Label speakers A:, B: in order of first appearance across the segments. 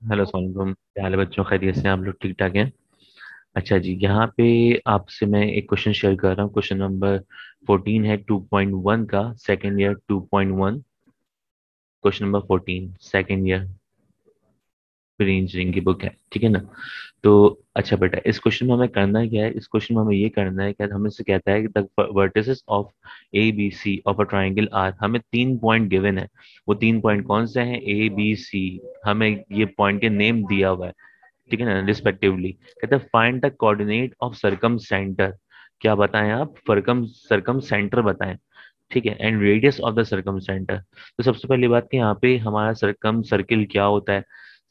A: Hello Sonam, क्या हाल है बच्चों? खैरियत से हैं? आप लोग ठीक ठाक हैं? अच्छा जी, यहाँ पे आपसे मैं एक क्वेश्चन शेयर कर रहा हूँ। क्वेश्चन नंबर 14 है 2.1 का, second year 2.1। Question number 14 second year pre engineering की बुक है, ठीक है ना? तो अच्छा बेटा, इस क्वेश्चन में हमें करना क्या है? इस क्वेश्चन में हमें ये करना है कि हमें से कहता है कि the vertices of A B C of a triangle are. हमें 3 पॉइंट गिवन है। वो 3 पॉइंट कौन से हैं? A B C. हमें ये पॉइंट के नेम दिया हुआ है, ठीक है ना, रिस्पेक्टिवली। कहते हैं find the coordinate of circum centre. क्या बताएं आप? सरकम सरकम सेंटर बताएं, ठीक है, and radius of the circum centre. तो सबसे पहली बात कि यहाँ पे हमारा सरकम सर्किल क्या होता है?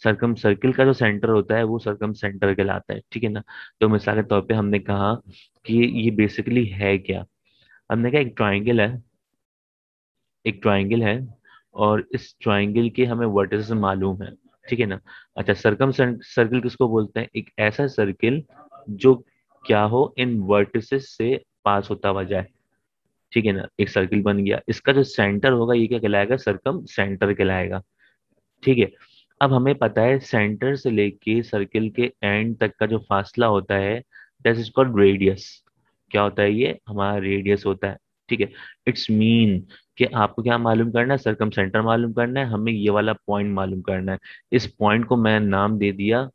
A: सरकम सर्किल का जो सेंटर होता है वो सरकम सेंटर कहलाता है, ठीक है ना? तो मिसाल के तौर पे हमने कहा कि ये बेसिकली है क्या। हमने कहा एक ट्राइंगल है और इस ट्राइंगल के हमें वर्टिसेस मालूम है, ठीक है ना? अच्छा, सरकम सर्किल किसको बोलते हैं? एक ऐसा सर्किल जो क्या हो, इन वर्टिसेस से पास होता हुआ जाए, ठीक है ना? एक सर्किल बन गया, इसका जो सेंटर होगा ये क्या कहलाएगा? सरकम सेंटर कहलाएगा, ठीक है। अब हमें पता है सेंटर से लेके सर्किल के एंड तक का जो फासला होता है, दैट इज कॉल्ड रेडियस। क्या होता है? ये हमारा रेडियस होता है, ठीक है। इट्स मीन कि आपको क्या मालूम करना है? सरकम सेंटर मालूम करना है, हमें ये वाला पॉइंट मालूम करना है। इस पॉइंट को मैं नाम दे दिया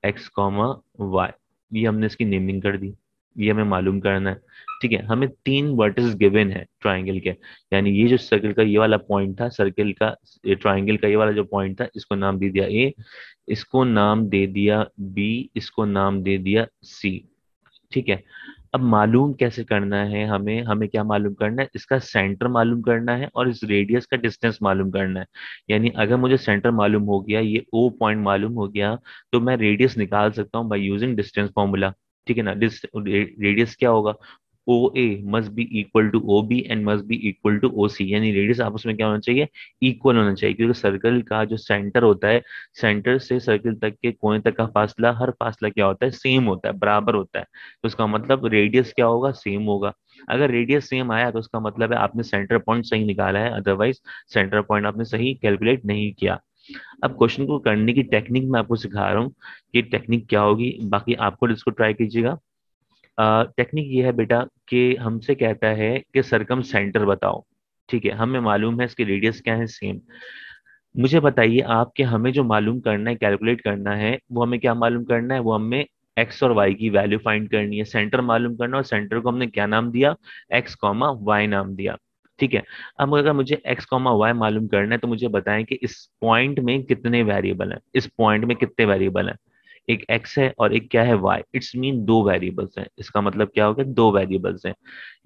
A: एक्स कॉमा वाई। ये हमने इसकी नेमिंग कर दी। ये हमें मालूम करना है, ठीक है। हमें 3 वर्टिस गिवन है ट्राइंगल के, यानी ये जो सर्किल का ये वाला पॉइंट था, सर्किल का ट्राइंगल का ये वाला जो पॉइंट था, इसको नाम दे दिया ए, इसको नाम दे दिया बी, इसको नाम दे दिया सी, ठीक है। अब मालूम कैसे करना है? हमें हमें क्या मालूम करना है? इसका सेंटर मालूम करना है और इस रेडियस का डिस्टेंस मालूम करना है। यानी अगर मुझे सेंटर मालूम हो गया, ये ओ पॉइंट मालूम हो गया, तो मैं रेडियस निकाल सकता हूँ बाय यूजिंग डिस्टेंस फॉर्मूला, ठीक है ना? रेडियस क्या होगा? O A must be equal to O B and must be equal to O C. यानी रेडियस आपस में क्या होना चाहिए? इक्वल होना चाहिए, क्योंकि सर्कल का जो सेंटर होता है, सेंटर से सर्कल तक के कोने तक का फासला, हर फासला क्या होता है? सेम होता है, बराबर होता है। तो उसका मतलब रेडियस क्या होगा? सेम होगा। अगर रेडियस सेम आया तो उसका मतलब है आपने सेंटर पॉइंट सही निकाला है, अदरवाइज सेंटर पॉइंट आपने सही कैलकुलेट नहीं किया। अब क्वेश्चन को करने की टेक्निक मैं आपको सिखा रहा हूँ। ये टेक्निक क्या होगी, बाकी आपको इसको ट्राई कीजिएगा। टेक्निक ये है बेटा कि हमसे कहता है कि सरकम सेंटर बताओ, ठीक है। हमें मालूम है इसकी रेडियस क्या है? सेम। मुझे बताइए आप कि हमें जो मालूम करना है, कैलकुलेट करना है, वो हमें क्या मालूम करना है? वो हमें एक्स और वाई की वैल्यू फाइंड करनी है, सेंटर मालूम करना है, और सेंटर को हमने क्या नाम दिया? एक्स कॉमा वाई नाम दिया, ठीक है। अब अगर मुझे एक्स कॉमा वाई मालूम करना है तो मुझे बताएं कि इस पॉइंट में कितने वेरिएबल हैं, इस पॉइंट में कितने वेरिएबल हैं। एक एक्स है और एक क्या है? वाई। इट्स मीन दो वेरिएबल्स हैं। इसका मतलब क्या हो गया? दो वेरिएबल्स हैं।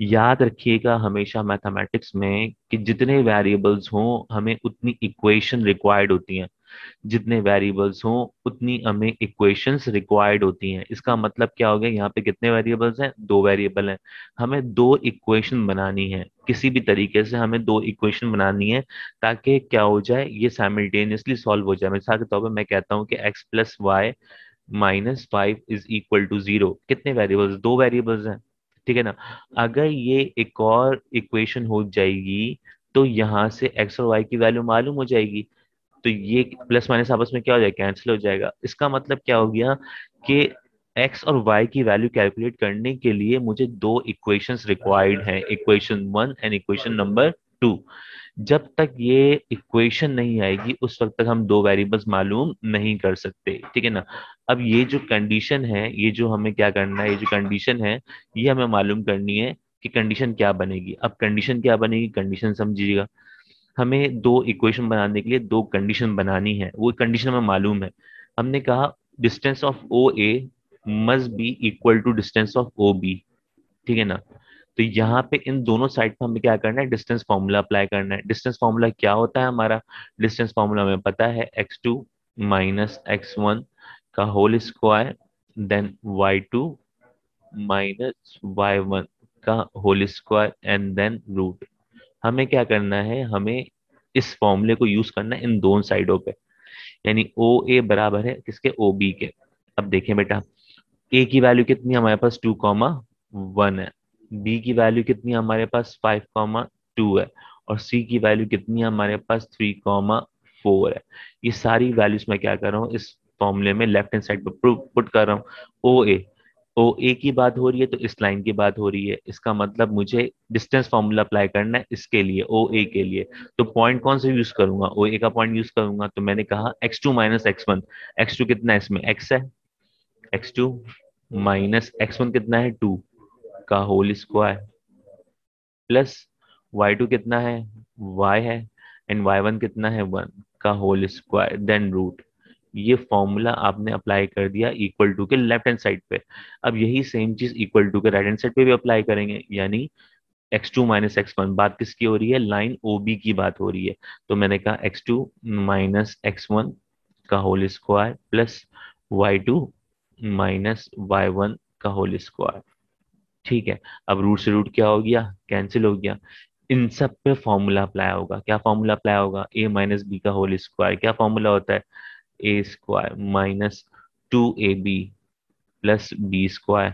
A: याद रखिएगा हमेशा मैथमेटिक्स में कि जितने वेरिएबल्स हों हमें उतनी इक्वेशन रिक्वायर्ड होती हैं। जितने वेरिएबल्स हों उतनी हमें इक्वेशंस रिक्वायर्ड होती हैं। इसका मतलब क्या हो गया? यहाँ पे कितने वेरिएबल्स हैं? दो वेरिएबल हैं। हमें दो इक्वेशन बनानी है, किसी भी तरीके से हमें दो इक्वेशन बनानी है, ताकि क्या हो जाए? ये साइमल्टेनियसली सॉल्व हो जाए। मिसाल के तौर पर मैं कहता हूँ कि X plus Y -5 is equal to 0। कितने वेरिएबल्स? दो वेरिएबल्स हैं, ठीक है ना? अगर ये एक और इक्वेशन हो जाएगी तो यहाँ से एक्स और वाई की वैल्यू मालूम हो जाएगी, तो ये प्लस माइनस आपस में क्या हो जाएगा? कैंसिल हो जाएगा। इसका मतलब क्या हो गया कि एक्स और वाई की वैल्यू कैलकुलेट करने के लिए मुझे दो इक्वेशंस रिक्वायर्ड हैं, इक्वेशन 1 एंड इक्वेशन नंबर 2। जब तक ये इक्वेशन नहीं आएगी उस वक्त तक हम दो वेरिएबल्स मालूम नहीं कर सकते, ठीक है ना? अब ये जो कंडीशन है, ये जो हमें क्या करना है, ये जो कंडीशन है, ये हमें मालूम करनी है कि कंडीशन क्या बनेगी। अब कंडीशन क्या बनेगी? कंडीशन समझिएगा। हमें दो इक्वेशन बनाने के लिए दो कंडीशन बनानी है, वो कंडीशन हमें मालूम है। हमने कहा distance of O A must be equal to distance of O B, ठीक है ना? तो यहाँ पे इन दोनों साइड पे हमें क्या करना है? डिस्टेंस फॉर्मूला अप्लाई करना है। डिस्टेंस फॉर्मूला क्या होता है हमारा? डिस्टेंस फॉर्मूला हमें पता है, x2 माइनस x1 का whole square, then y2 minus y1 का whole square, and then root. हमें क्या करना है? हमें इस फॉर्मूले को यूज करना है इन दोनों साइडों पे। यानी ओ ए बराबर है किसके? ओ बी के। अब देखें बेटा, ए की वैल्यू कितनी है हमारे पास? 2,1 है। बी की वैल्यू कितनी है हमारे पास? 5,2 है। और सी की वैल्यू कितनी है हमारे पास? 3,4 4 है। ये सारी वैल्यूज मैं क्या कर रहा हूँ, इस फॉर्मूले में लेफ्ट हैंड साइड पर पुट कर रहा हूँ। ओ ए, ओ ए की बात हो रही है तो इस लाइन की बात हो रही है, इसका मतलब मुझे डिस्टेंस फॉर्मूला अप्लाई करना है इसके लिए, ओ ए के लिए। तो पॉइंट कौन सा यूज करूंगा, ओ ए का पॉइंट यूज करूंगा। तो मैंने कहा x2 माइनस x1, x2 कितना है इसमें, x है, x2 माइनस x1 कितना है 2 का होल स्क्वायर, प्लस y2 कितना है, y है, एंड y1 कितना है 1 का होल स्क्वायर, देन रूट। ये फॉर्मूला आपने अप्लाई कर दिया इक्वल टू के लेफ्ट हैंड साइड पे। अब यही सेम चीज इक्वल टू के राइट हैंड साइड पे भी अप्लाई करेंगे, यानी x2 माइनस x1, बात किसकी हो रही है, लाइन OB की बात हो रही है। तो मैंने कहा x2 माइनस x1 का whole square plus y2 minus y1 का होल स्क्वायर। ठीक है, अब रूट से रूट क्या हो गया, कैंसिल हो गया। इन सब पे फॉर्मूला अप्लाई होगा, क्या फॉर्मूला अप्लाई होगा, a माइनस बी का होल स्क्वायर, क्या फॉर्मूला होता है, A square minus 2ab plus B square.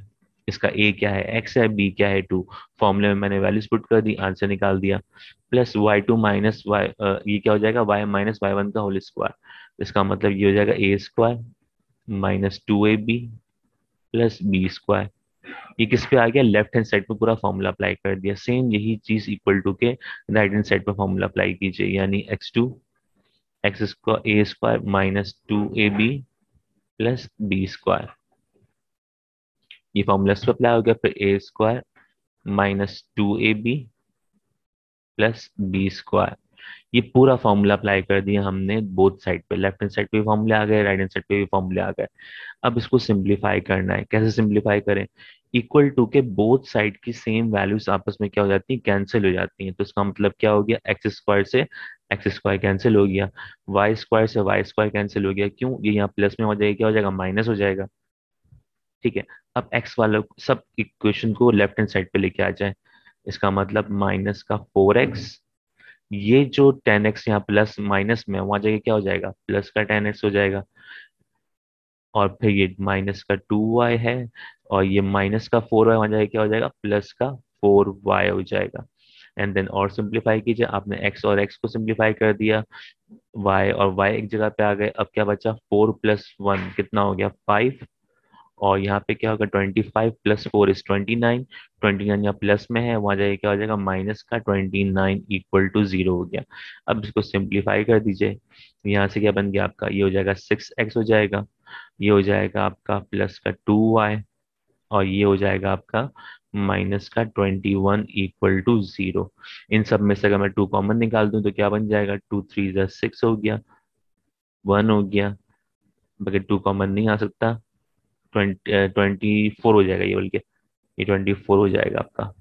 A: इसका ए क्या है, एक्स है, बी क्या है 2। फॉर्मूले में मैंने वैल्यूज पुट कर दी, आंसर निकाल दिया। प्लस y2 माइनस वाई, ये क्या हो जाएगा, y माइनस y1 का होल स्क्वायर। इसका मतलब ये हो जाएगा A square minus 2ab plus B square. ये किस पे आ गया, लेफ्ट हैंड साइड पे पूरा फॉर्मूला अप्लाई कर दिया। सेम यही चीज इक्वल टू के राइट हैंड साइड पे फॉर्मूला अप्लाई कीजिए, यानी x2 X square A square minus 2ab plus B square. ये फॉर्मूला इस पे अप्लाई हो गया, फिर A square minus 2ab plus B square. ये पूरा फॉर्मूला अप्लाई कर दिया हमने बोथ साइड पे, लेफ्ट हैंड साइड पे भी फॉर्मूले आ गए, राइट हैंड साइड पे भी फॉर्मूले आ गए। अब इसको सिंप्लीफाई करना है, कैसे सिंप्लीफाई करें, इक्वल टू के बोथ साइड की सेम वैल्यूज आपस में क्या हो जाती है, कैंसिल हो जाती हैं। तो इसका मतलब क्या हो गया, एक्स स्क्वायर से एक्स स्क्वायर कैंसिल हो गया, वाई स्क्वायर से वाई स्क्वायर कैंसिल हो गया। क्यों, ये यहाँ प्लस में हो जाएगा, क्या हो जाएगा, माइनस हो जाएगा। ठीक है, अब एक्स वाला सब इक्वेशन को लेफ्ट हैंड साइड पे लेके आ जाए। इसका मतलब माइनस का 4x, ये जो 10x यहाँ प्लस माइनस में वहां जाके क्या हो जाएगा, प्लस का 10x हो जाएगा। और फिर ये माइनस का 2y है, और ये माइनस का 4y वहां जाके क्या हो जाएगा, प्लस का 4y हो जाएगा। एंड देन और सिंप्लीफाई कीजिए, आपने x और x को सिंप्लीफाई कर दिया, y और y एक जगह पे आ गए। अब क्या बचा, 4 + 1 कितना हो गया, 5। और यहाँ पे क्या होगा, 25 + 4 इज 29। 29 यहाँ प्लस में है, वहां जाके क्या हो जाएगा, माइनस का 29 इक्वल टू 0 हो गया। अब इसको सिंप्लीफाई कर दीजिए, यहाँ से क्या बन गया आपका, ये हो जाएगा 6x हो जाएगा, ये हो जाएगा आपका प्लस का 2y, और ये हो जाएगा आपका माइनस का 21 इक्वल टू 0। इन सब में से अगर मैं 2 कॉमन निकाल दूं तो क्या बन जाएगा, 2 3 + 6 हो गया, 1 हो गया। बल्कि 2 कॉमन नहीं आ सकता, 24 हो जाएगा ये, बल्कि ये 24 हो जाएगा आपका।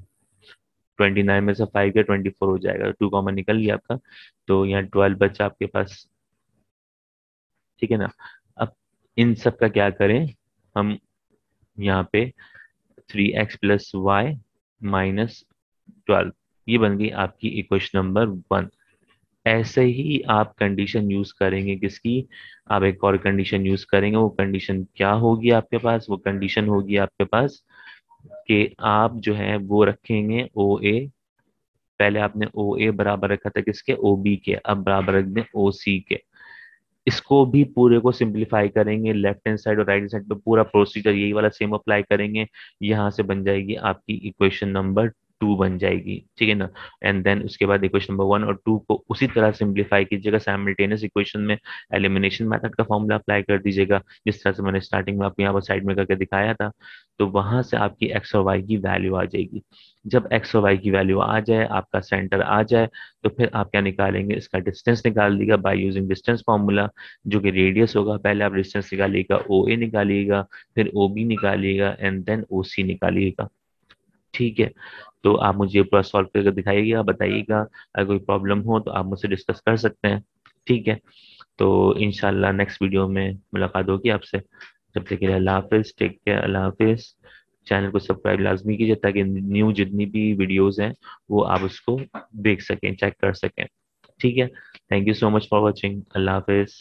A: 29 में से 5 गया, 24 हो जाएगा, 2 कॉमन निकल गया आपका। तो यहाँ 12 बचा आपके पास। ठीक है ना, अब इन सब का क्या करें हम, यहाँ पे 3x + y माइनस 12, ये बन गई आपकी इक्वेशन नंबर 1। ऐसे ही आप कंडीशन यूज करेंगे किसकी, आप एक और कंडीशन यूज करेंगे। वो कंडीशन क्या होगी आपके पास, वो कंडीशन होगी आपके पास कि आप जो है वो रखेंगे ओ ए, पहले आपने ओ ए बराबर रखा था किसके, ओ बी के, अब बराबर रख दें ओ सी के। इसको भी पूरे को सिंप्लीफाई करेंगे, लेफ्ट हैंड साइड और राइट हैंड साइड पे पूरा प्रोसीजर यही वाला सेम अप्लाई करेंगे। यहाँ से बन जाएगी आपकी इक्वेशन नंबर 2 बन जाएगी। ठीक है ना, एंड देन उसके बाद इक्वेशन नंबर 1 और 2 को उसी तरह सिंप्लीफाई कीजिएगा, साइमल्टेनियस इक्वेशन में एलिमिनेशन मेथड का फॉर्मूला अप्लाई कर दीजिएगा, जिस तरह से मैंने स्टार्टिंग में आपको यहाँ पर साइड में करके दिखाया था। तो वहां से आपकी एक्स और वाई की वैल्यू आ जाएगी। जब एक्स और वाई की वैल्यू आ जाए, आपका सेंटर आ जाए, तो फिर आप क्या निकालेंगे, इसका डिस्टेंस निकाल दीजिएगा बाय यूजिंग डिस्टेंस फॉर्मूला, जो कि रेडियस होगा। पहले आप डिस्टेंस निकालिएगा, ओ ए निकालिएगा, फिर ओ बी निकालिएगा, एंड देन ओ सी निकालिएगा। ठीक है, तो आप मुझे पूरा सॉल्व करके दिखाइएगा, बताइएगा। अगर कोई प्रॉब्लम हो तो आप मुझसे डिस्कस कर सकते हैं। ठीक है, तो इंशाल्लाह नेक्स्ट वीडियो में मुलाकात होगी आपसे। जब तक के लिए अल्लाह हाफिज, टेक केयर, अल्लाह हाफिज। चैनल को सब्सक्राइब लाजमी कीजिए ताकि न्यू जितनी भी वीडियोस हैं वो आप उसको देख सकें, चेक कर सकें। ठीक है, thank you so much for watching, Allah Hafiz.